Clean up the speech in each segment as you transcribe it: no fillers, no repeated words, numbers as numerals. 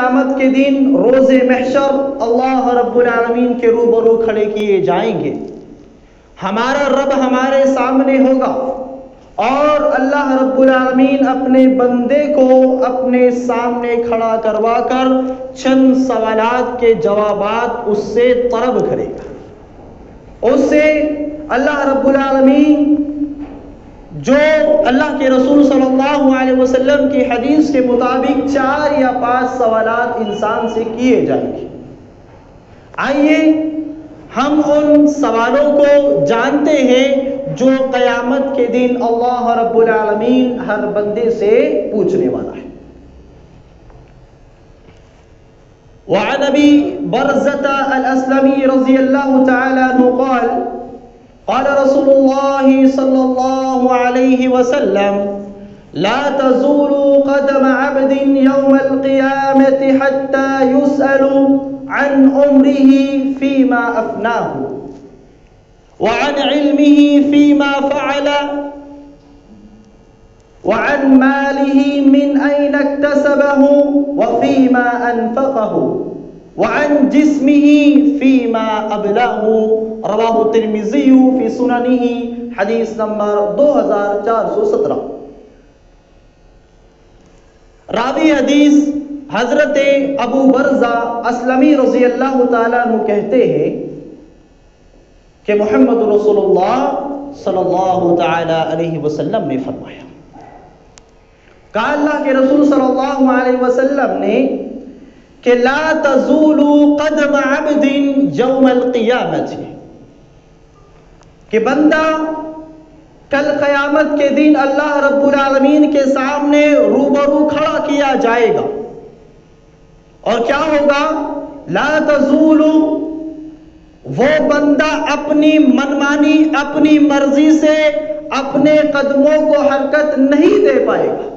قیامت کے دن روز محشر اللہ رب العالمین کے روبرو کھڑے کیے جائیں گے. ہمارا رب ہمارے سامنے ہوگا اور اللہ رب العالمین اپنے بندے کو اپنے سامنے کھڑا کروا کر چند سوالات کے جوابات اس سے طلب کرے گا. اس سے اللہ رب العالمین جو اللہ کے رسول صلی اللہ علیہ وسلم کی حدیث کے مطابق 4 یا 5 سوالات انسان سے کیے جائیں گے. آئیے ہم ان سوالوں کو جانتے ہیں جو قیامت کے دن اللہ رب العالمین ہر بندے سے پوچھنے والا ہے. وعن ابی برزة الاسلمی رضی اللہ تعالی عنہ قال قال رسول الله صلى الله عليه وسلم لا تزول قدم عبد يوم القيامة حتى يسأل عن عمره فيما أفناه وعن علمه فيما فعل وعن ماله من أين اكتسبه وفيما أنفقه وعن جسمه فيما أبلاه. رواه الترمذي في سننه حدیث نمبر 2417. راوی حدیث حضرت ابو برزہ اسلمی رضی اللہ تعالیٰ عنہ کہتے ہیں کہ محمد رسول اللہ صلی اللہ تعالیٰ علیہ وسلم نے فرمایا، کہا اللہ کے رسول صلی اللہ علیہ وسلم نے کہ لا تزول قدم عبد یوم القیامت، کہ بندہ کل قیامت کے دن اللہ رب العالمین کے سامنے روبرو کھڑا کیا جائے گا. اور کیا ہوگا؟ لا تزول، وہ بندہ اپنی منمانی اپنی مرضی سے اپنے قدموں کو حرکت نہیں دے پائے گا.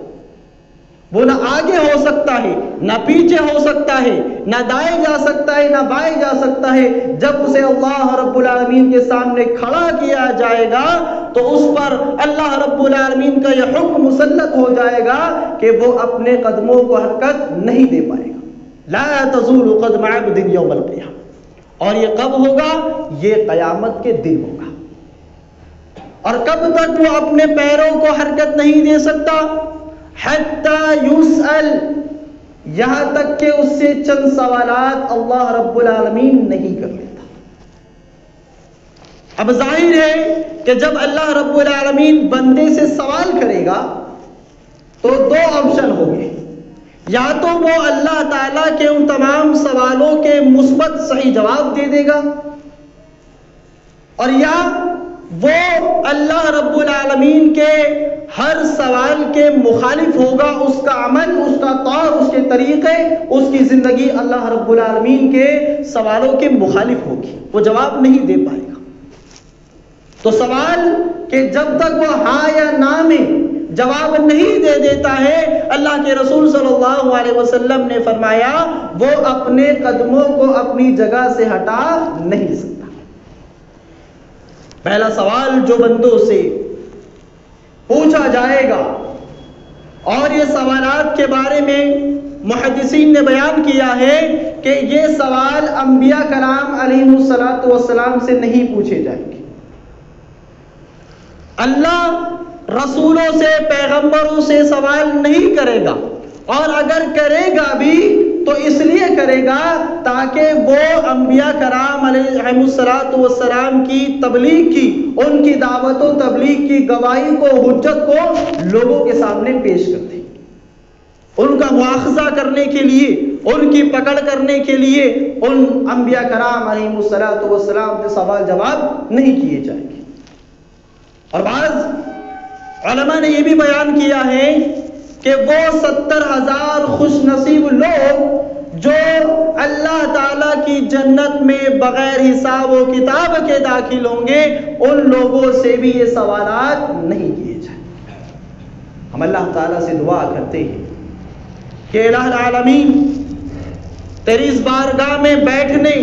وہ نہ آگے ہو سکتا ہے، نہ پیچھے ہو سکتا ہے، نہ دائیں جا سکتا ہے، نہ بائیں جا سکتا ہے. جب اسے اللہ رب العالمین کے سامنے کھڑا کیا جائے گا تو اس پر اللہ رب العالمین کا یہ حکم مسلط ہو جائے گا کہ وہ اپنے قدموں کو حرکت نہیں دے پائے گا. لا تزول قدم عبد یوم القیامہ. اور یہ کب ہوگا؟ یہ قیامت کے دن ہوگا. اور کب تک وہ اپنے پیروں کو حرکت نہیں دے سکتا؟ حتی یسأل، یہاں تک کہ اس سے چند سوالات اللہ رب العالمین نہیں کر لیتا. اب ظاہر ہے کہ جب اللہ رب العالمین بندے سے سوال کرے گا تو 2 آپشن ہوں گے. یا تو وہ اللہ تعالیٰ کے ان تمام سوالوں کے مثبت صحیح جواب دے دے گا، اور یا وہ اللہ رب العالمین کے ہر سوال کے مخالف ہوگا. اس کا عمل، اس کا طور، اس کے طریقے، اس کی زندگی اللہ رب العالمین کے سوالوں کے مخالف ہوگی، وہ جواب نہیں دے پائے گا. تو سوال کہ جب تک وہ ہاں یا نہ میں جواب نہیں دے دیتا ہے، اللہ کے رسول صلی اللہ علیہ وسلم نے فرمایا وہ اپنے قدموں کو اپنی جگہ سے ہٹا نہیں سکتا. پہلا سوال جو بندوں سے پوچھا جائے گا، اور یہ سوالات کے بارے میں محدثین نے بیان کیا ہے کہ یہ سوال انبیاء کرام علیہ الصلوۃ والسلام سے نہیں پوچھے جائیں گے. اللہ رسولوں سے، پیغمبروں سے سوال نہیں کرے گا، اور اگر کرے گا بھی تو اس لیے کرے گا تاکہ وہ انبیاء کرام علیہ الصلوۃ والسلام کی تبلیغ کی، ان کی دعوت و تبلیغ کی گواہی کو، حجت کو لوگوں کے سامنے پیش کر دیں. ان کا مواخذہ کرنے کے لیے، ان کی پکڑ کرنے کے لیے ان انبیاء کرام علیہ الصلوۃ والسلام سے سوال جواب نہیں کیے جائیں گے. اور بعض علماء نے یہ بھی بیان کیا ہے کہ وہ 70,000 خوش نصیب لوگ جو اللہ تعالیٰ کی جنت میں بغیر حساب و کتاب کے داخل ہوں گے، ان لوگوں سے بھی یہ سوالات نہیں کیے جائیں. ہم اللہ تعالیٰ سے دعا کرتے ہیں کہ الہ العالمین تیری اس بارگاہ میں بیٹھنے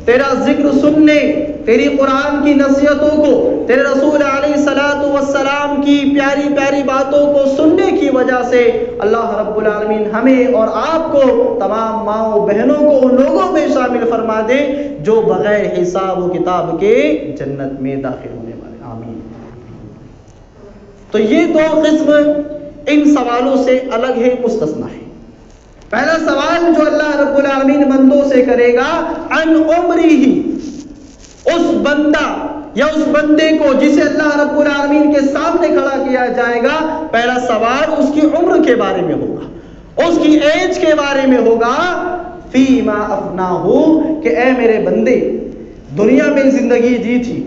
تیرا ذکر سننے، تیری قرآن کی نصیحتوں کو، تیرے رسول علیہ الصلوۃ والسلام کی پیاری پیاری باتوں کو سننے کی وجہ سے اللہ رب العالمین ہمیں اور آپ کو، تمام ماؤں بہنوں کو ان لوگوں میں شامل فرما دے جو بغیر حساب و کتاب کے جنت میں داخل ہونے والے، آمین۔ تو یہ دو قسم ان سوالوں سے الگ ہے، مستثنا ہے۔ پہلا سوال جو اللہ رب العالمین بندوں سے کرے گا، عن عمرہ، اس بندہ یا اس بندے کو جسے اللہ رب العالمین کے سامنے کھڑا کیا جائے گا، پہلا سوال اس کی عمر کے بارے میں ہوگا، اس کی ایج کے بارے میں ہوگا، فیما افناہ، کہ اے میرے بندے دنیا میں زندگی جی تھی،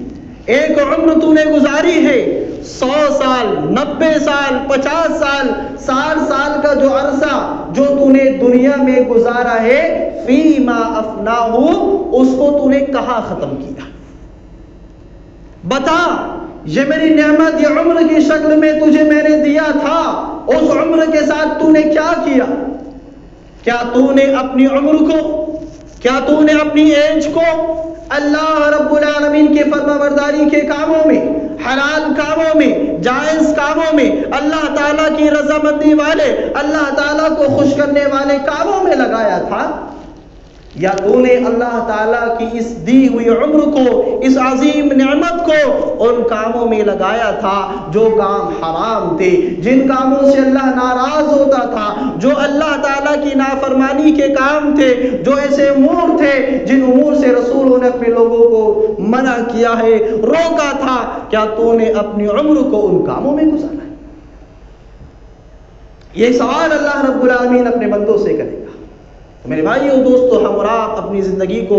ایک عمر تو نے گزاری ہے، 100 سال، 90 سال، 50 سال، 60 سال کا جو عرصہ جو تو نے دنیا میں گزارا ہے، فیما افناہ، اس کو تو نے کہاں ختم کیا؟ بتا، یہ میری نعمت یہ عمر کی شکل میں تجھے میں نے دیا تھا، اس عمر کے ساتھ تو نے کیا کیا؟ کیا تو نے اپنی عمر کو، کیا تو نے اپنی ایج کو اللہ رب العالمین کے فرما برداری کے کاموں میں، حلال کاموں میں، جائز کاموں میں، اللہ تعالیٰ کی رضامندی والے، اللہ تعالیٰ کو خوش کرنے والے کاموں میں لگایا تھا؟ یا تو نے اللہ تعالیٰ کی اس دی ہوئی عمر کو، اس عظیم نعمت کو ان کاموں میں لگایا تھا جو کام حرام تھے، جن کاموں سے اللہ ناراض ہوتا تھا، جو اللہ تعالیٰ کی نافرمانی کے کام تھے، جو ایسے امور تھے جن امور سے رسولوں نے اپنے لوگوں کو منع کیا ہے، روکا تھا، کیا تو نے اپنی عمر کو ان کاموں میں گزارا ہے؟ یہ سوال اللہ رب العالمین اپنے بندوں سے کرے گا۔ تو میرے بھائیو دوستو، ہم اور آپ اپنی زندگی کو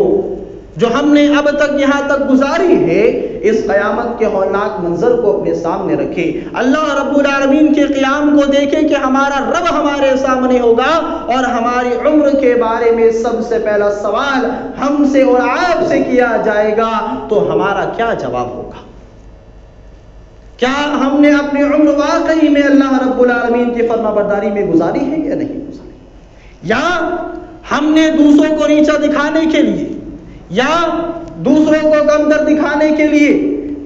جو ہم نے اب تک یہاں تک گزاری ہے، اس قیامت کے ہولناک منظر کو اپنے سامنے رکھے، اللہ رب العالمین کے قیام کو دیکھے کہ ہمارا رب ہمارے سامنے ہوگا اور ہماری عمر کے بارے میں سب سے پہلا سوال ہم سے اور آپ سے کیا جائے گا، تو ہمارا کیا جواب ہوگا؟ کیا ہم نے اپنی عمر واقعی میں اللہ رب العالمین کی فرما برداری میں گزاری ہے یا نہیں گزاری؟ یا ہم نے دوسروں کو نیچا دکھانے کے لیے، یا دوسروں کو کمتر دکھانے کے لیے،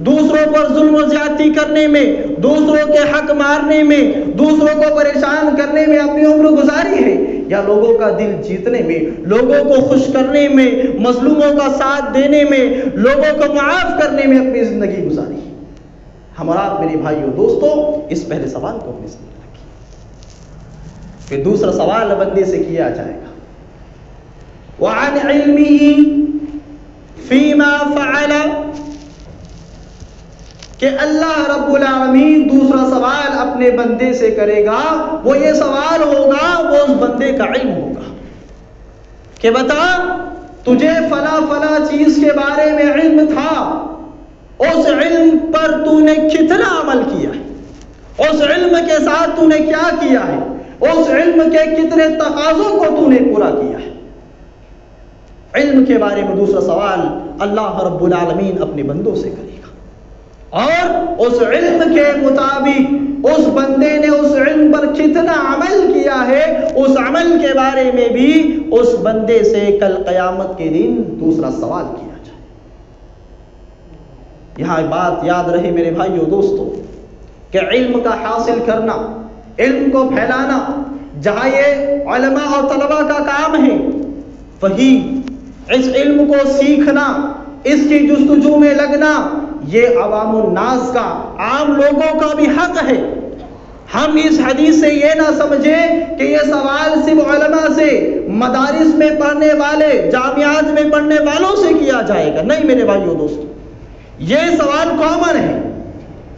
دوسروں پر ظلم و زیادتی کرنے میں، دوسروں کے حق مارنے میں، دوسروں کو پریشان کرنے میں اپنی عمر گزاری ہے؟ یا لوگوں کا دل جیتنے میں، لوگوں کو خوش کرنے میں، مظلوموں کا ساتھ دینے میں، لوگوں کو معاف کرنے میں اپنی زندگی گزاری ہے؟ ہم اور آپ میرے بھائیوں دوستو، اس پہلے سوال کو اپنے سامنے رکھیں۔ پھر دوسرا سوال بندے سے کیا جائے گا، وعن علمہ فیما فعل، کہ اللہ رب العالمین دوسرا سوال اپنے بندے سے کرے گا، وہ یہ سوال ہوگا، وہ اس بندے کا علم ہوگا کہ بتا تجھے فلاں فلاں چیز کے بارے میں علم تھا، اس علم پر تو نے کتنا عمل کیا ہے، اس علم کے ساتھ تو نے کیا کیا ہے، اس علم کے کتنے تقاضوں کو تو نے پورا کیا ہے۔ علم کے بارے میں دوسرا سوال اللہ رب العالمین اپنے بندوں سے کرے گا، اور اس علم کے مطابق اس بندے نے اس علم پر کتنا عمل کیا ہے، اس عمل کے بارے میں بھی اس بندے سے کل قیامت کے دن دوسرا سوال کیا جائے۔ یہاں بات یاد رہے میرے بھائیو دوستو کہ علم کا حاصل کرنا، علم کو پھیلانا، جہاں یہ علماء اور طلباء کا کام ہے، وہی اس علم کو سیکھنا، اس کی جستجو میں لگنا، یہ عوام الناس کا، عام لوگوں کا بھی حق ہے۔ ہم اس حدیث سے یہ نہ سمجھیں کہ یہ سوال صرف علماء سے، مدارس میں پڑھنے والے، جامعات میں پڑھنے والوں سے کیا جائے گا، نہیں میرے بھائیو دوستو، یہ سوال کامن ہے،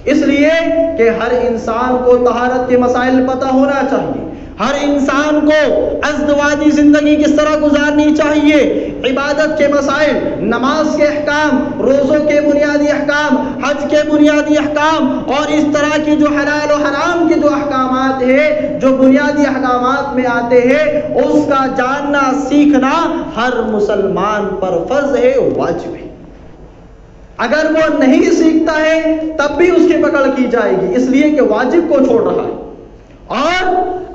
اس لیے کہ ہر انسان کو طہارت کے مسائل پتہ ہونا چاہیے، ہر انسان کو ازدواجی زندگی کس طرح گزارنی چاہیے، عبادت کے مسائل، نماز کے احکام، روزوں کے بنیادی احکام، حج کے بنیادی احکام، اور اس طرح کی جو حلال و حرام کے جو احکامات ہیں، جو بنیادی احکامات میں آتے ہیں، اس کا جاننا سیکھنا ہر مسلمان پر فرض ہے، واجب ہے۔ اگر وہ نہیں سیکھتا ہے تب بھی اس کی پکڑ کی جائے گی، اس لیے کہ واجب کو چھوڑ رہا ہے، اور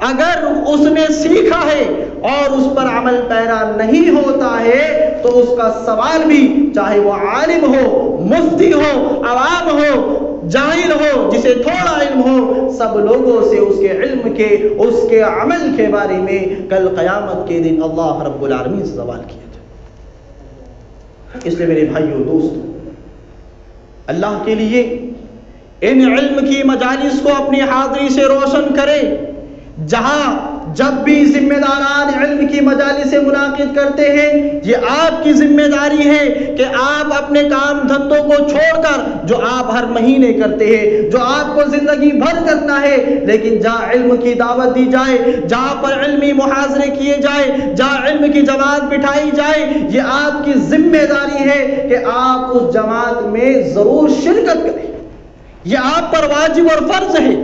اگر اس نے سیکھا ہے اور اس پر عمل پیرا نہیں ہوتا ہے تو اس کا سوال بھی، چاہے وہ عالم ہو، مفتی ہو، عوام ہو، جاہل ہو، جسے تھوڑا علم ہو، سب لوگوں سے اس کے علم کے، اس کے عمل کے بارے میں کل قیامت کے دن اللہ رب العالمین سے سوال کیا جائے۔ اس لیے میرے بھائیو دوستو، اللہ کے لیے ان علم کی مجالس کو اپنی حاضری سے روشن کرے۔ جہاں جب بھی ذمہ داران علم کی مجالس سے منعقد کرتے ہیں، یہ آپ کی ذمہ داری ہے کہ آپ اپنے کام دھندوں کو چھوڑ کر، جو آپ ہر مہینے کرتے ہیں، جو آپ کو زندگی بھر کرنا ہے، لیکن جہاں علم کی دعوت دی جائے، جہاں پر علمی محاضرے کیے جائے، جہاں علم کی جماعت بٹھائی جائے، یہ آپ کی ذمہ داری ہے کہ آپ اس جماعت میں ضرور شرکت کریں۔ یہ آپ پر واجب اور فرض ہے۔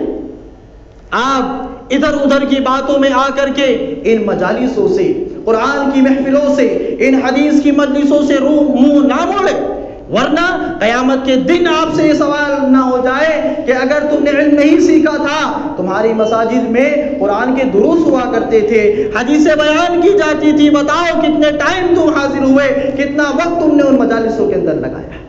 آپ ادھر ادھر کی باتوں میں آ کر کے ان مجالسوں سے، قرآن کی محفلوں سے، ان حدیث کی مجلسوں سے منہ نہ موڑے، ورنہ قیامت کے دن آپ سے یہ سوال نہ ہو جائے کہ اگر تم نے علم نہیں سیکھا تھا، تمہاری مساجد میں قرآن کے دروس ہوا کرتے تھے، حدیثیں بیان کی جاتی تھی، بتاؤ کتنے ٹائم تم حاضر ہوئے، کتنا وقت تم نے ان مجالسوں کے اندر لگایا۔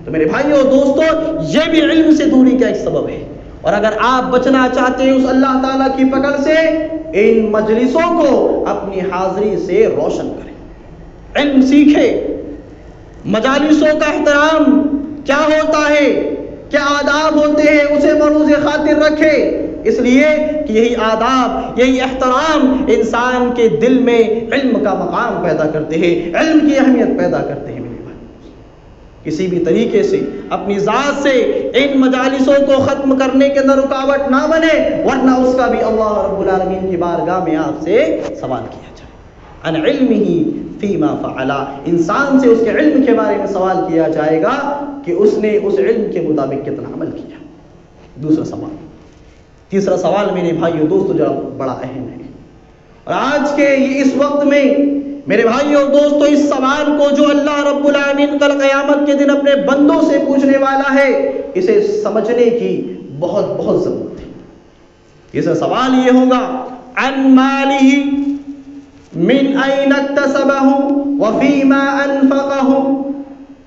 تو میرے بھائیو اور دوستو، یہ بھی علم سے دوری کا ایک سبب ہے۔ اور اگر آپ بچنا چاہتے ہیں اس اللہ تعالیٰ کی پکڑ سے، ان مجلسوں کو اپنی حاضری سے روشن کریں، علم سیکھے، مجالسوں کا احترام کیا ہوتا ہے، کیا آداب ہوتے ہیں، اسے مروز خاطر رکھے، اس لیے کہ یہی آداب، یہی احترام انسان کے دل میں علم کا مقام پیدا کرتے ہیں، علم کی اہمیت پیدا کرتے ہیں۔ کسی بھی طریقے سے اپنی ذات سے ان مجالسوں کو ختم کرنے کے اندر رکاوٹ نہ بنے، ورنہ اس کا بھی اللہ رب العالمین کی بارگاہ میں آپ سے سوال کیا جائے۔ ان علمہ فیما فعلا، انسان سے اس کے علم کے بارے میں سوال کیا جائے گا کہ اس نے اس علم کے مطابق کتنا عمل کیا۔ دوسرا سوال، تیسرا سوال میرے بھائیو دوستو جو بڑا اہم ہے، اور آج کے اس وقت میں میرے بھائیو اور دوستو اس سوال کو جو اللہ رب العالمین کل قیامت کے دن اپنے بندوں سے پوچھنے والا ہے، اسے سمجھنے کی بہت بہت ضرورت ہے۔ اس سوال یہ ہوگا عن مالہ من این اکتسبہ وفیما انفقہ،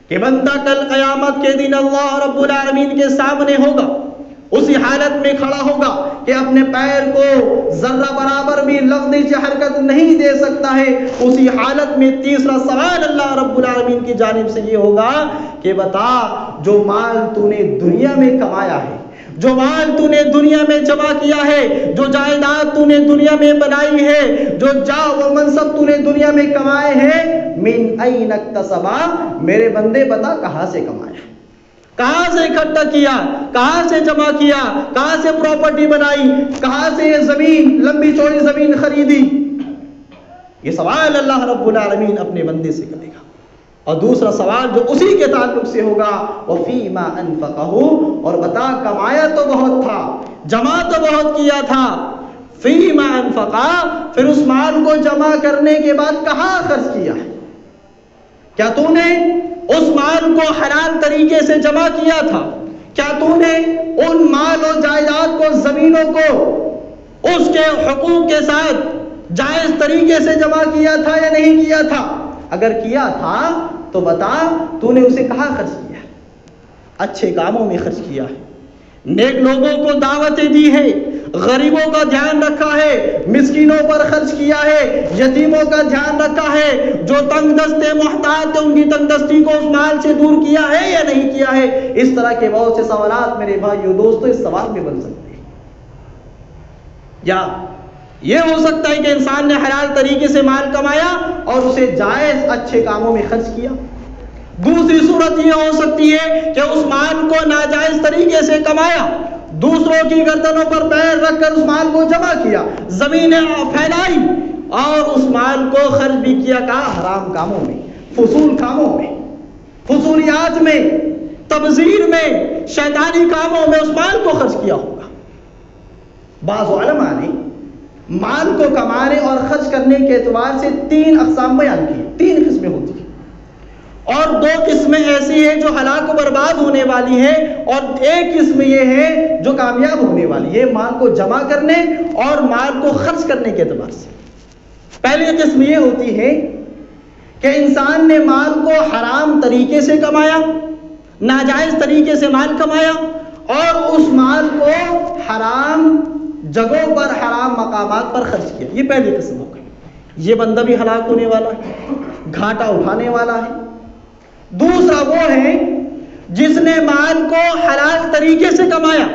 کہ بندہ کل قیامت کے دن اللہ رب العالمین کے سامنے ہوگا، اسی حالت میں کھڑا ہوگا کہ اپنے پیر کو ذرہ برابر بھی لغزش سے حرکت نہیں دے سکتا ہے۔ اسی حالت میں تیسرا سوال اللہ رب العالمین کی جانب سے یہ ہوگا کہ بتا، جو مال تو نے دنیا میں کمایا ہے، جو مال تو نے دنیا میں جمع کیا ہے، جو جائیداد تو نے دنیا میں بنائی ہے، جو جاہ و منصب تو نے دنیا میں کمائے ہیں، من این اکتسبا، میرے بندے بتا کہاں سے کمایا، کہاں سے اکٹھا کیا، کہاں سے جمع کیا، کہاں سے پراپرٹی بنائی، کہاں سے یہ زمین، لمبی چوڑی زمین خریدی۔ یہ سوال اللہ رب العالمین اپنے بندے سے کرے گا۔ اور دوسرا سوال جو اسی کے تعلق سے ہوگا، وَفِيمَا أَنفَقَهُ، اور بتا کمایا تو بہت تھا، جمع تو بہت کیا تھا، فِيمَا أَنفَقَهُ، پھر اس مال کو جمع کرنے کے بعد کہاں خرچ کیا ہے؟ کیا تو نے اس مال کو حلال طریقے سے جمع کیا تھا؟ کیا تو نے ان مال و جائیداد کو، زمینوں کو اس کے حقوق کے ساتھ جائز طریقے سے جمع کیا تھا یا نہیں کیا تھا؟ اگر کیا تھا تو بتا تو نے اسے کہاں خرچ کیا ہے؟ اچھے کاموں میں خرچ کیا ہے، نیک لوگوں کو دعوتیں دی ہے، غریبوں کا دھیان رکھا ہے، مسکینوں پر خرچ کیا ہے، یتیموں کا دھیان رکھا ہے، جو تنگ دستے محتاج تھے ان کی تنگ دستی کو اس مال سے دور کیا ہے یا نہیں کیا ہے؟ اس طرح کے بہت سے سوالات میرے بھائیو دوستو اس سوال میں بن سکتے ہیں۔ یا یہ ہو سکتا ہے کہ انسان نے حلال طریقے سے مال کمایا اور اسے جائز اچھے کاموں میں خرچ کیا۔ دوسری صورت یہ ہو سکتی ہے کہ اس مال کو ناجائز طریقے سے کمایا، دوسروں کی گردنوں پر پیر رکھ کر اس مال کو جمع کیا، زمینیں پھیلائی اور اس مال کو خرچ بھی کیا کہا حرام کاموں میں، فضول کاموں میں، فضولیات میں، تبذیر میں، شیطانی کاموں میں اس مال کو خرچ کیا ہوگا۔ بعض علماء نے مال کو کمانے اور خرچ کرنے کے اعتبار سے 3 اقسام بیان کی، 3 قسمیں ہوتی ہیں۔ اور 2 قسمیں ایسی ہیں جو ہلاک و برباد ہونے والی ہیں، اور ایک قسم یہ ہے جو کامیاب ہونے والی ہے، مال کو جمع کرنے اور مال کو خرچ کرنے کے اعتبار سے۔ پہلی قسم یہ ہوتی ہے کہ انسان نے مال کو حرام طریقے سے کمایا، ناجائز طریقے سے مال کمایا اور اس مال کو حرام جگہوں پر، حرام مقامات پر خرچ کیا، یہ پہلی قسم ہو گئی۔ یہ بندہ بھی ہلاک ہونے والا ہے، گھاٹا اٹھانے والا ہے۔ دوسرا وہ ہے جس نے مال کو حلال طریقے سے کمایا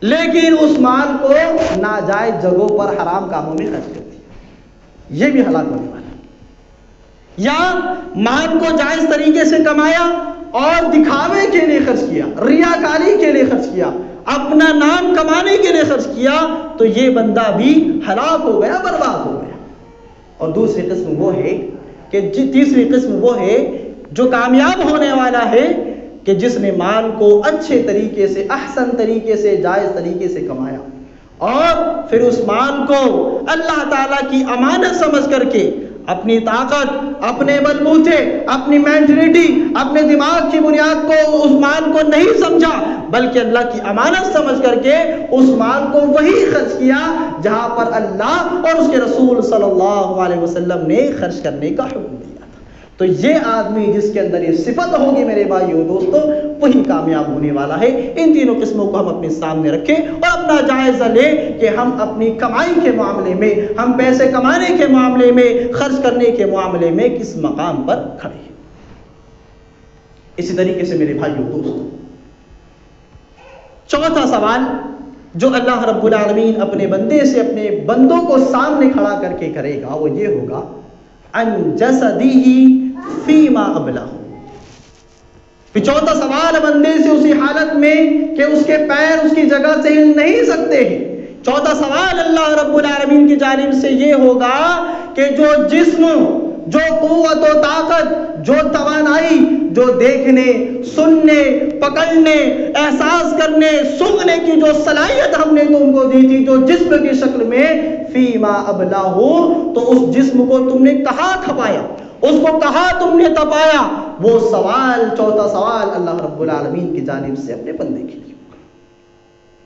لیکن اس مال کو ناجائز جگہوں پر حرام کاموں میں خرچ کر دیا، یہ بھی ہلاک ہونے والا ہے۔ یا مال کو جائز طریقے سے کمایا اور دکھاوے کے لیے خرچ کیا، ریاکاری کے لیے خرچ کیا، اپنا نام کمانے کے لیے خرچ کیا، تو یہ بندہ بھی ہلاک ہو گیا، برباد ہو گیا۔ اور دوسری قسم وہ ہے کہ تیسری قسم وہ ہے جو کامیاب ہونے والا ہے کہ جس نے مال کو اچھے طریقے سے، احسن طریقے سے، جائز طریقے سے کمایا اور پھر اس مال کو اللہ تعالیٰ کی امانت سمجھ کر کے اپنی طاقت، اپنے بلبوتے، اپنی مینٹلٹی، اپنے دماغ کی بنیاد کو اس مال کو نہیں سمجھا بلکہ اللہ کی امانت سمجھ کر کے اس مال کو وہی خرچ کیا جہاں پر اللہ اور اس کے رسول صلی اللہ علیہ وسلم نے خرچ کرنے کا حکم دیا تھا۔ تو یہ آدمی جس کے اندر یہ صفت ہوگی میرے بھائیو دوستو، وہی کامیاب ہونے والا ہے۔ ان تینوں قسموں کو ہم اپنے سامنے رکھیں اور اپنا جائزہ لیں کہ ہم اپنی کمائی کے معاملے میں، ہم پیسے کمانے کے معاملے میں، خرچ کرنے کے معاملے میں کس مقام پر کھڑے ہیں۔ اسی طریقے سے میرے بھائیو دوستو، چوتھا سوال جو اللہ رب العالمین اپنے بندے سے، اپنے بندوں کو سامنے کھڑا کر کے کرے گا وہ یہ ہوگا ان جسدہ فیما ابلہ۔ پھر چوتھا سوال بندے سے اسی حالت میں کہ اس کے پیر اس کی جگہ سے ہل نہیں سکتے ہیں، چوتھا سوال اللہ رب العالمین کی جانب سے یہ ہوگا کہ جو جسم، جو قوت و طاقت، جو توانائی، جو دیکھنے، سننے، پکڑنے، احساس کرنے، سونگھنے کی جو صلاحیت ہم نے تم کو دی تھی جو جسم کی شکل میں، فیما ابلہ ہو، تو اس جسم کو تم نے کہاں کھپایا، اس کو کہاں تم نے تپایا، وہ سوال، چوتھا سوال اللہ رب العالمین کی جانب سے اپنے بندے کے لیے ہوگا۔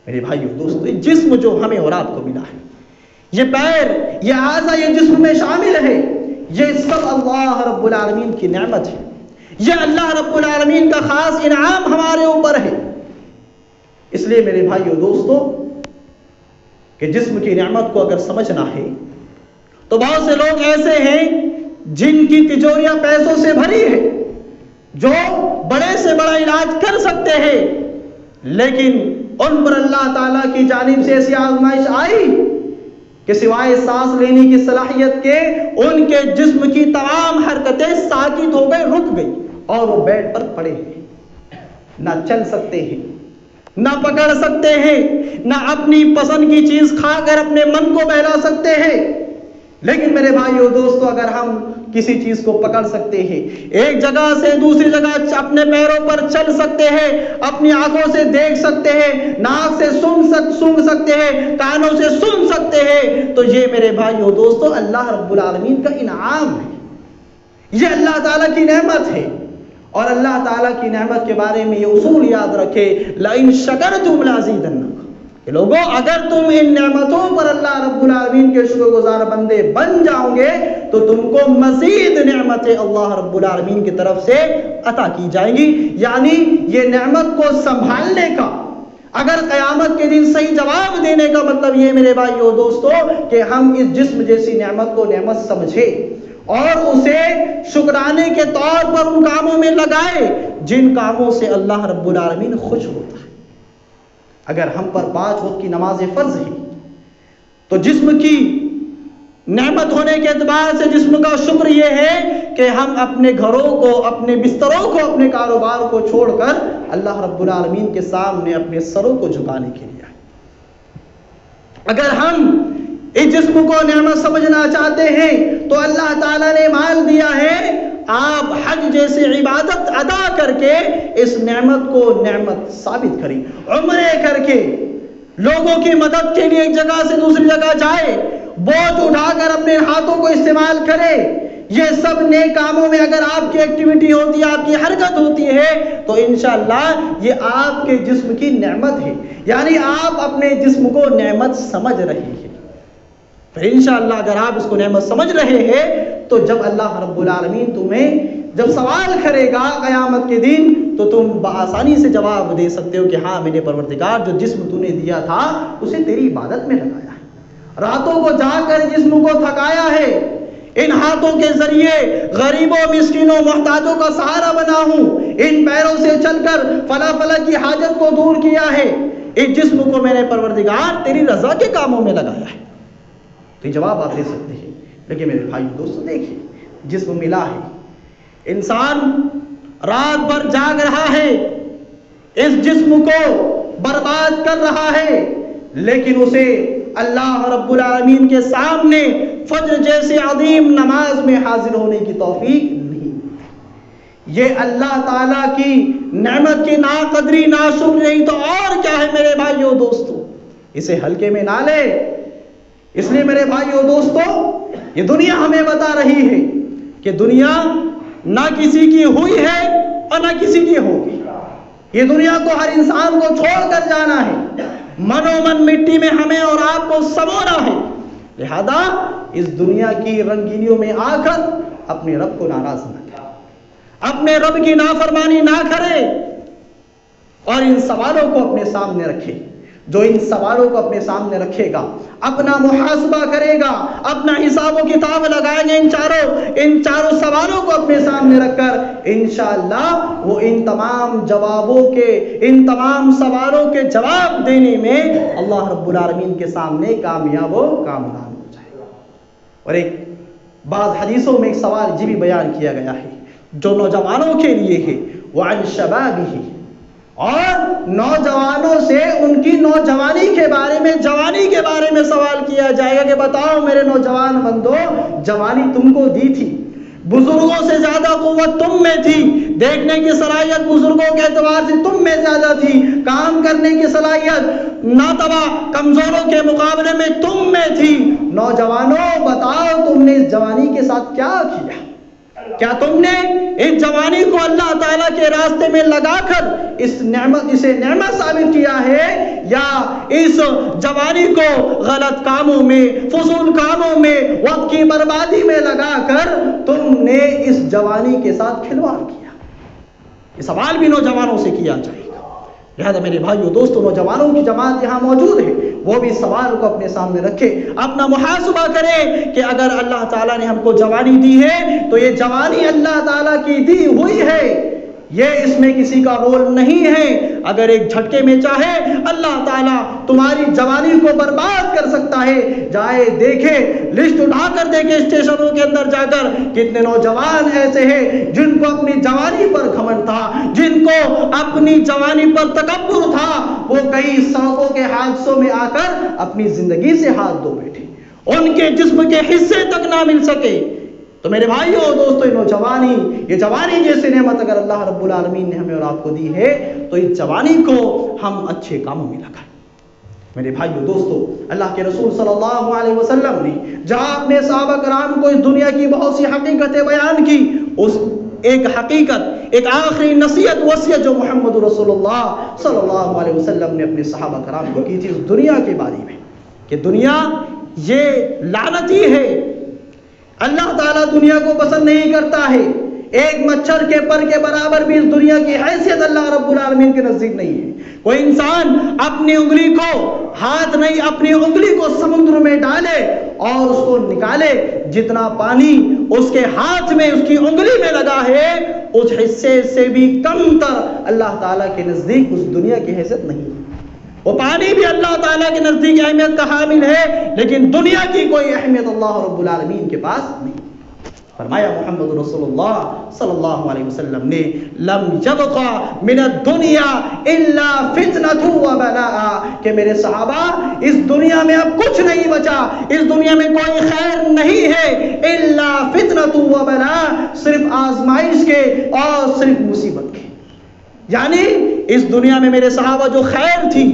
میرے بھائیو دوستو، یہ جسم جو ہمیں اور آپ کو ملا ہے، یہ پیر، یہ اعضاء، یہ جسم میں شامل ہے، یہ سب اللہ رب العالمین کی نعمت ہے، یہ اللہ رب العالمین کا خاص انعام ہمارے اوپر ہے۔ اس لیے میرے بھائیو دوستو کہ جسم کی نعمت کو اگر سمجھنا ہے تو بہت سے لوگ ایسے ہیں جن کی تجوریاں پیسوں سے بھری ہے، جو بڑے سے بڑا علاج کر سکتے ہیں، لیکن ان پر اللہ تعالیٰ کی جانب سے ایسی آزمائش آئی کہ سوائے سانس لینے کی صلاحیت کے ان کے جسم کی تمام حرکتیں ساکت ہو گئی، رک گئی، اور وہ بیڈ پر پڑے ہیں، نہ چل سکتے ہیں، نہ پکڑ سکتے ہیں، نہ اپنی پسند کی چیز کھا کر اپنے من کو بہلا سکتے ہیں۔ لیکن میرے بھائیو دوستو، اگر ہم کسی چیز کو پکڑ سکتے ہیں، ایک جگہ سے دوسری جگہ اپنے پیروں پر چل سکتے ہیں، اپنی آنکھوں سے دیکھ سکتے ہیں، ناک سے سونگھ سکتے ہیں، کانوں سے سن سکتے ہیں، تو یہ میرے بھائیو دوستو اللہ رب العالمین کا انعام ہے، یہ اللہ تعالیٰ کی نعمت ہے۔ اور اللہ تعالیٰ کی نعمت کے بارے میں یہ اصول یاد رکھے، لئن شکرتم لازیدنکم، کہ لوگوں اگر تم ان نعمتوں پر اللہ رب العالمین کے شکر گزار بندے بن جاؤ گے تو تم کو مزید نعمتیں اللہ رب العالمین کی طرف سے عطا کی جائیں گی۔ یعنی یہ نعمت کو سنبھالنے کا، اگر قیامت کے دن صحیح جواب دینے کا مطلب یہ میرے بھائیو دوستو کہ ہم اس جسم جیسی نعمت کو نعمت سمجھے اور اسے شکرانے کے طور پر ان کاموں میں لگائے جن کاموں سے اللہ رب العالمین خوش ہوتا ہے۔ اگر ہم پر 5 وقت کی نماز فرض ہے تو جسم کی نعمت ہونے کے اعتبار سے جسم کا شکر یہ ہے کہ ہم اپنے گھروں کو، اپنے بستروں کو، اپنے کاروبار کو چھوڑ کر اللہ رب العالمین کے سامنے اپنے سروں کو جھکانے کے لیے آئے۔ اگر ہم اس جسم کو نعمت سمجھنا چاہتے ہیں تو اللہ تعالیٰ نے مال دیا ہے، آپ حج جیسے عبادت ادا کر کے اس نعمت کو نعمت ثابت کریں، عمرے کر کے لوگوں کی مدد کے لیے ایک جگہ سے دوسری جگہ جائے، بوجھ اٹھا کر اپنے ہاتھوں کو استعمال کرے، یہ سب نیک کاموں میں اگر آپ کی ایکٹیویٹی ہوتی ہے، آپ کی حرکت ہوتی ہے، تو انشاءاللہ یہ آپ کے جسم کی نعمت ہے، یعنی آپ اپنے جسم کو نعمت سمجھ رہے ہیں۔ پھر انشاءاللہ اگر آپ اس کو نعمت سمجھ رہے ہیں تو جب اللہ رب العالمین تمہیں جب سوال کرے گا قیامت کے دن تو تم بآسانی سے جواب دے سکتے ہو کہ ہاں میرے پروردگار، جو جسم تو نے دیا تھا اسے تیری عبادت میں لگایا ہے، راتوں کو جا کر جسم کو تھکایا ہے، ان ہاتھوں کے ذریعے غریبوں، مسکینوں، محتاجوں کا سہارا بنا ہوں، ان پیروں سے چل کر فلاں فلاں کی حاجت کو دور کیا ہے، اس جسم کو میں نے پروردگار تیری رضا کے کاموں میں لگایا ہے۔ تو جواب آپ دے سکتے ہیں۔ لیکن میرے بھائی دوستو دیکھیں، جسم ملا ہے، انسان رات بھر جاگ رہا ہے، اس جسم کو برباد کر رہا ہے، لیکن اسے اللہ رب العالمین کے سامنے فجر جیسے عظیم نماز میں حاضر ہونے کی توفیق نہیں۔ یہ اللہ تعالیٰ کی نعمت کی ناقدری، ناشکری تو اور کیا ہے میرے بھائیو دوستو، اسے ہلکے میں نہ لے۔ اس لیے میرے بھائیو دوستو، یہ دنیا ہمیں بتا رہی ہے کہ دنیا نہ کسی کی ہوئی ہے اور نہ کسی کی ہوگی، یہ دنیا کو ہر انسان کو چھوڑ کر جانا ہے، من و من مٹی میں ہمیں اور آپ کو سمونا ہے، لہذا اس دنیا کی رنگینیوں میں آ کر اپنے رب کو ناراض نہ کرے، اپنے رب کی نافرمانی نہ کرے، اور ان سوالوں کو اپنے سامنے رکھے۔ جو ان سوالوں کو اپنے سامنے رکھے گا، اپنا محاسبہ کرے گا، اپنا حساب و کتاب لگائیں گے ان چاروں سوالوں کو اپنے سامنے رکھ کر انشاءاللہ وہ ان تمام سوالوں کے جواب دینے میں اللہ رب العالمین کے سامنے کامیاب و کامران ہو جائے گا۔ اور ایک بعض حدیثوں میں ایک سوال یہ بھی بیان کیا گیا ہے جو نوجوانوں کے لیے ہے، وعن شبابہ، اور نوجوانوں سے ان کی نوجوانی کے بارے میں، جوانی کے بارے میں سوال کیا جائے گا کہ بتاؤ میرے نوجوان بندو، جوانی تم کو دی تھی، بزرگوں سے زیادہ قوت تم میں تھی، دیکھنے کی صلاحیت بزرگوں کے اعتبار سے تم میں زیادہ تھی، کام کرنے کی صلاحیت ناتوا کمزوروں کے مقابلے میں تم میں تھی۔ نوجوانوں بتاؤ تم نے اس جوانی کے ساتھ کیا کیا؟ کیا تم نے اس جوانی کو اللہ تعالیٰ کے راستے میں لگا کر اسے نعمت ثابت کیا ہے، یا اس جوانی کو غلط کاموں میں، فضول کاموں میں، وقت کی بربادی میں لگا کر تم نے اس جوانی کے ساتھ کھلواڑ کیا؟ یہ سوال بھی نوجوانوں سے کیا جائے گا۔ لہذا میرے بھائیو دوستو، نوجوانوں کی جماعت یہاں موجود ہے، وہ بھی سوال کو اپنے سامنے رکھے، اپنا محاسبہ کرے کہ اگر اللہ تعالیٰ نے ہم کو جوانی دی ہے تو یہ جوانی اللہ تعالیٰ کی دی ہوئی ہے، یہ اس میں کسی کا رول نہیں ہے۔ اگر ایک جھٹکے میں چاہے اللہ تعالیٰ تمہاری جوانی کو برباد کر سکتا ہے، جائے دیکھے، لسٹ اٹھا کر دیکھے اسٹیشنوں کے اندر جا کر، کتنے نوجوان ایسے ہیں جن کو اپنی جوانی پر گھمنڈ تھا، جن کو اپنی جوانی پر تکبر تھا، وہ کئی سڑکوں کے حادثوں میں آ کر اپنی زندگی سے ہاتھ دھو بیٹھے، ان کے جسم کے حصے تک نہ مل سکے۔ تو میرے بھائیو دوستو، یہ جوانی جیسے نعمت اگر اللہ رب العالمین نے ہمیں اور آپ کو دی ہے تو اس جوانی کو ہم اچھے کاموں میں لگائیں۔ میرے بھائیو دوستو، اللہ کے رسول صلی اللہ علیہ وسلم نے جہاں اپنے صحابہ کرام کو اس دنیا کی بہت سی حقیقتیں بیان کی، اس ایک حقیقت، ایک آخری نصیحت، وصیت جو محمد رسول اللہ صلی اللہ علیہ وسلم نے اپنے صحابہ کرام کو کی تھی اس دنیا کے بارے میں، کہ دنیا یہ لعنتی ہے، اللہ تعالیٰ دنیا کو پسند نہیں کرتا ہے، ایک مچھر کے پر کے برابر بھی اس دنیا کی حیثیت اللہ رب العالمین کے نزدیک نہیں ہے۔ کوئی انسان اپنی انگلی کو ہاتھ نہیں، اپنی انگلی کو سمندر میں ڈالے اور اس کو نکالے، جتنا پانی اس کے ہاتھ میں، اس کی انگلی میں لگا ہے، اس حصے سے بھی کم تر اللہ تعالیٰ کے نزدیک اس دنیا کی حیثیت نہیں ہے۔ وہ پانی بھی اللہ تعالیٰ کے نزدیک اہمیت کا حامل ہے، لیکن دنیا کی کوئی اہمیت اللہ رب العالمین کے پاس نہیں۔ فرمایا محمد رسول اللہ صلی اللہ علیہ وسلم نے، لم یبق من الدنیا الا فتنة وبلاء، کہ میرے صحابہ اس دنیا میں اب کچھ نہیں بچا، اس دنیا میں کوئی خیر نہیں ہے، الا فتنة وبلاء، صرف آزمائش کے اور صرف مصیبت کے، یعنی اس دنیا میں میرے صحابہ جو خیر تھی،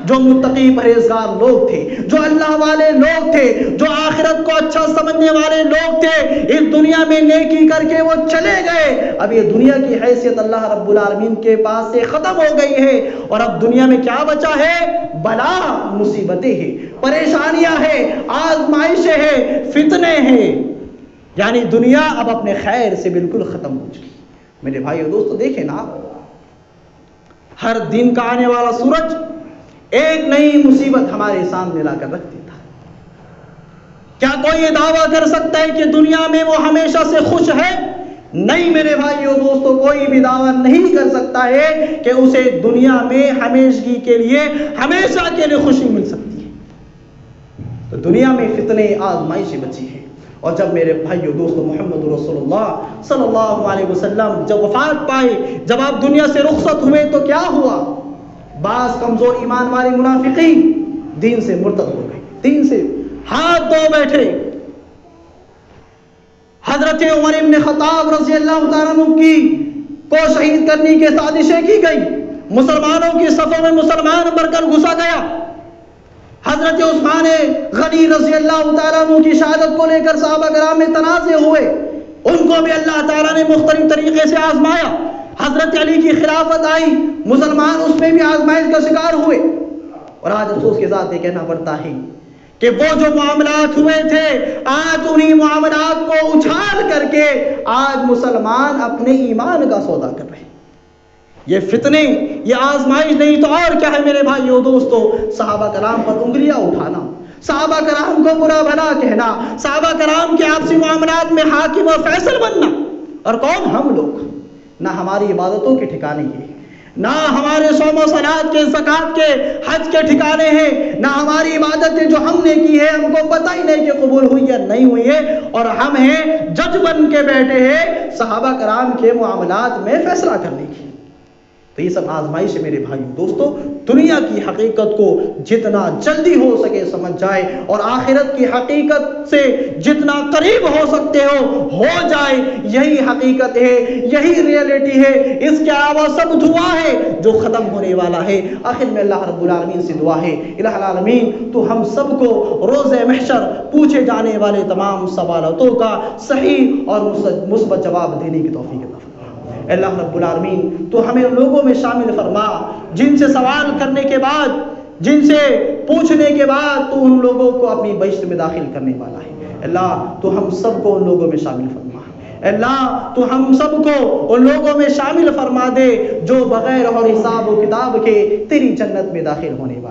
جو متقی پرہیزگار لوگ تھے، جو اللہ والے لوگ تھے، جو آخرت کو اچھا سمجھنے والے لوگ تھے، اس دنیا میں نیکی کر کے وہ چلے گئے۔ اب یہ دنیا کی حیثیت اللہ رب العالمین کے پاس سے ختم ہو گئی ہے، اور اب دنیا میں کیا بچا ہے؟ بلا، مصیبتیں ہیں، پریشانیاں ہیں، آزمائشیں ہیں، فتنے ہیں۔ یعنی دنیا اب اپنے خیر سے بالکل ختم ہو چکی۔ میرے بھائی اور دوستو دیکھیں نا، ہر دن کا آنے والا سورج ایک نئی مصیبت ہمارے سامنے لا کر رکھ دیتا ہے۔ کیا کوئی یہ دعویٰ کر سکتا ہے کہ دنیا میں وہ ہمیشہ سے خوش ہے؟ نہیں میرے بھائیو دوستو، کوئی بھی دعویٰ نہیں کر سکتا ہے کہ اسے دنیا میں ہمیشگی کے لیے، ہمیشہ کے لیے خوشی مل سکتی ہے۔ تو دنیا میں فتنے، آزمائشیں بچی ہیں۔ اور جب میرے بھائیو دوستو محمد رسول اللہ صلی اللہ علیہ وسلم جب وفات پائے، جب آپ دنیا سے رخصت ہوئے، تو کیا ہوا؟ بعض کمزور ایمان والے منافقین دین سے مرتد ہو گئے، دین سے ہاتھ دھو بیٹھے۔ حضرت عمر ابن خطاب رضی اللہ تعالیٰ عنہ کو شہید کرنے کی سازشیں کی گئی، مسلمانوں کی صفوں میں مسلمان بڑھ کر گھسا گیا۔ حضرت عثمان غنی رضی اللہ تعالیٰ عنہ کی شہادت کو لے کر صحابہ کرام میں تنازع ہوئے، ان کو بھی اللہ تعالیٰ نے مختلف طریقے سے آزمایا۔ حضرت علی کی خلافت آئی، مسلمان اس میں بھی آزمائش کا شکار ہوئے۔ اور آج افسوس کے ساتھ یہ کہنا پڑتا ہے کہ وہ جو معاملات ہوئے تھے، آج انہی معاملات کو اچھال کر کے آج مسلمان اپنے ایمان کا سودا کر رہے ہیں۔ یہ فتنے، یہ آزمائش نہیں تو اور کیا ہے میرے بھائیو دوستو؟ صحابہ کرام پر انگلیاں اٹھانا، صحابہ کرام کو برا بھلا کہنا، صحابہ کرام کے آپسی معاملات میں حاکم اور فیصل بننا۔ اور کون؟ ہم لوگ۔ نہ ہماری عبادتوں کے ٹھکانے ہیں، نہ ہمارے صوم و صلات کے، زکوٰۃ کے، حج کے ٹھکانے ہیں، نہ ہماری عبادتیں جو ہم نے کی ہے ہم کو پتہ ہی نہیں کہ قبول ہوئی یا نہیں ہوئی ہے، اور ہم ہیں جج بن کے بیٹھے ہیں صحابہ کرام کے معاملات میں فیصلہ کرنے کی۔ تو یہ سب آزمائش ہے میرے بھائیو دوستو۔ دنیا کی حقیقت کو جتنا جلدی ہو سکے سمجھ جائے، اور آخرت کی حقیقت سے جتنا قریب ہو سکتے ہو جائے۔ یہی حقیقت ہے، یہی ریئلٹی ہے، اس کے علاوہ سب دعا ہے جو ختم ہونے والا ہے۔ آخر میں اللہ رب العالمین سے دعا ہے، الہ العالمین تو ہم سب کو روز محشر پوچھے جانے والے تمام سوالاتوں کا صحیح اور مثبت جواب دینے کی توفیق عطا فرما۔ اللہ رب العالمین تو ہمیں لوگوں میں شامل فرما جن سے سوال کرنے کے بعد، جن سے پوچھنے کے بعد تو ان لوگوں کو اپنی بہشت میں داخل کرنے والا ہے۔ اللہ تو ہم سب کو ان لوگوں میں شامل فرما۔ اللہ تو ہم سب کو ان لوگوں میں شامل فرما دے جو بغیر اور حساب و کتاب کے تیری جنت میں داخل ہونے والے